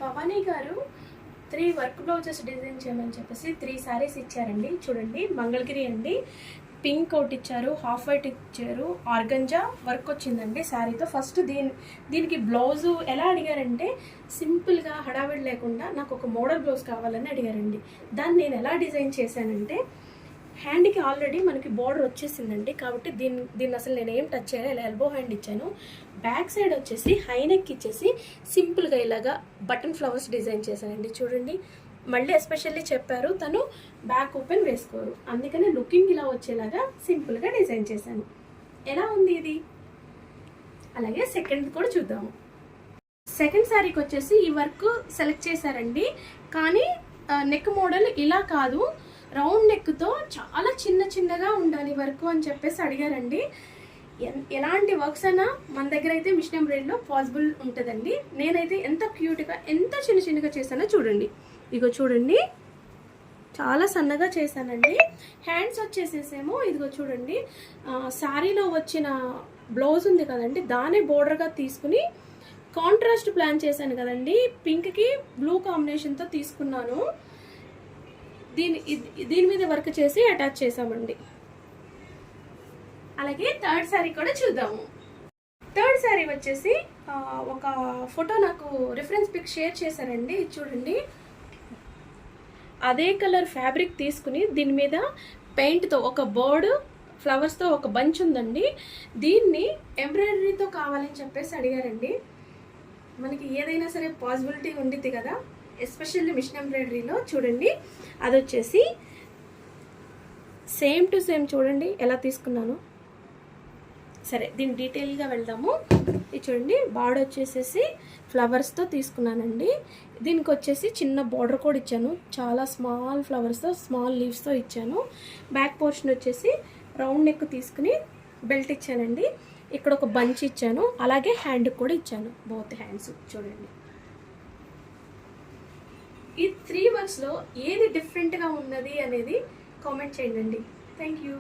భవానీ గారు 3 work blouses design చేయమని చెప్పేసి 3 శారీస్ ఇచ్చారండి. చూడండి, మంగళగిరి అండి, పింక్ ఒకటి ఇచ్చారు, హాఫ్ వైట్ ఇచ్చారు, ఆర్గంజా వర్క్ వచ్చిందండి శారీతో. ఫస్ట్ దీనికి బ్లౌజు ఎలా అడిగారంటే సింపుల్గా హడావిడి లేకుండా నాకు ఒక మోడల్ బ్లౌజ్ కావాలని అడిగారండి. దాన్ని నేను ఎలా డిజైన్ చేశానంటే హ్యాండ్కి ఆల్రెడీ మనకి బోర్డర్ వచ్చేసిందండి, కాబట్టి దీన్ని అసలు నేను ఏం టచ్ చేయాలి, ఇలా ఎల్బో హ్యాండ్ ఇచ్చాను. బ్యాక్ సైడ్ వచ్చేసి హై నెక్ ఇచ్చేసి సింపుల్గా ఇలాగా బటన్ ఫ్లవర్స్ డిజైన్ చేశానండి. చూడండి, మళ్ళీ ఎస్పెషల్లీ చెప్పారు తను బ్యాక్ ఓపెన్ వేసుకోరు, అందుకని లుకింగ్ ఇలా వచ్చేలాగా సింపుల్గా డిజైన్ చేశాను. ఎలా ఉంది ఇది? అలాగే సెకండ్ కూడా చూద్దాము. సెకండ్ శారీకి వచ్చేసి ఈ వర్క్ సెలెక్ట్ చేశారండి, కానీ నెక్ మోడల్ ఇలా కాదు, రౌండ్ నెక్తో చాలా చిన్నగా ఉండాలి వర్క్ అని చెప్పేసి అడిగారండి. ఎలాంటి వర్క్స్ అయినా మన దగ్గర అయితే మిషన్ ఎంబ్రాయిడరీలో పాసిబుల్ ఉంటుందండి. నేనైతే ఎంత క్యూట్గా ఎంత చిన్నగా చేశానో చూడండి. ఇగో చూడండి, చాలా సన్నగా చేశానండి. హ్యాండ్స్ వచ్చేసేసేమో ఇదిగో చూడండి, శారీలో వచ్చిన బ్లౌజ్ ఉంది కదండి, దాన్ని బోర్డర్గా తీసుకుని కాంట్రాస్ట్ ప్లాన్ చేశాను కదండి, పింక్కి బ్లూ కాంబినేషన్తో తీసుకున్నాను. దీని మీద వర్క్ చేసి అటాచ్ చేసామండి. అలాగే థర్డ్ శారీ కూడా చూద్దాము. థర్డ్ శారీ వచ్చేసి ఒక ఫోటో నాకు రిఫరెన్స్ పిక్ షేర్ చేశారండి. చూడండి, అదే కలర్ ఫ్యాబ్రిక్ తీసుకుని దీని మీద పెయింట్తో ఒక బర్డ్ ఫ్లవర్స్తో ఒక బంచ్ ఉందండి, దీన్ని ఎంబ్రాయిడరీతో కావాలని చెప్పేసి అడిగారండి. మనకి ఏదైనా సరే పాసిబిలిటీ ఉండిద్ది కదా, ఎస్పెషల్లీ మిషన్ ఎంబ్రాయిడరీలో. చూడండి, అది వచ్చేసి సేమ్ టు సేమ్ చూడండి ఎలా తీసుకున్నాను. సరే, దీని డీటెయిల్గా వెళ్దాము. ఇది చూడండి, బార్డర్ వచ్చేసేసి ఫ్లవర్స్తో తీసుకున్నానండి. దీనికి వచ్చేసి చిన్న బార్డర్ కూడా ఇచ్చాను, చాలా స్మాల్ ఫ్లవర్స్తో స్మాల్ లీవ్స్తో ఇచ్చాను. బ్యాక్ పోర్షన్ వచ్చేసి రౌండ్ నెక్ తీసుకుని బెల్ట్ ఇచ్చానండి. ఇక్కడ ఒక బంచ్ ఇచ్చాను, అలాగే హ్యాండ్ కూడా ఇచ్చాను, బోత్ హ్యాండ్స్. చూడండి, ఈ 3 వర్క్స్లో ఏది డిఫరెంట్గా ఉన్నది అనేది కామెంట్ చేయండి. Thank you.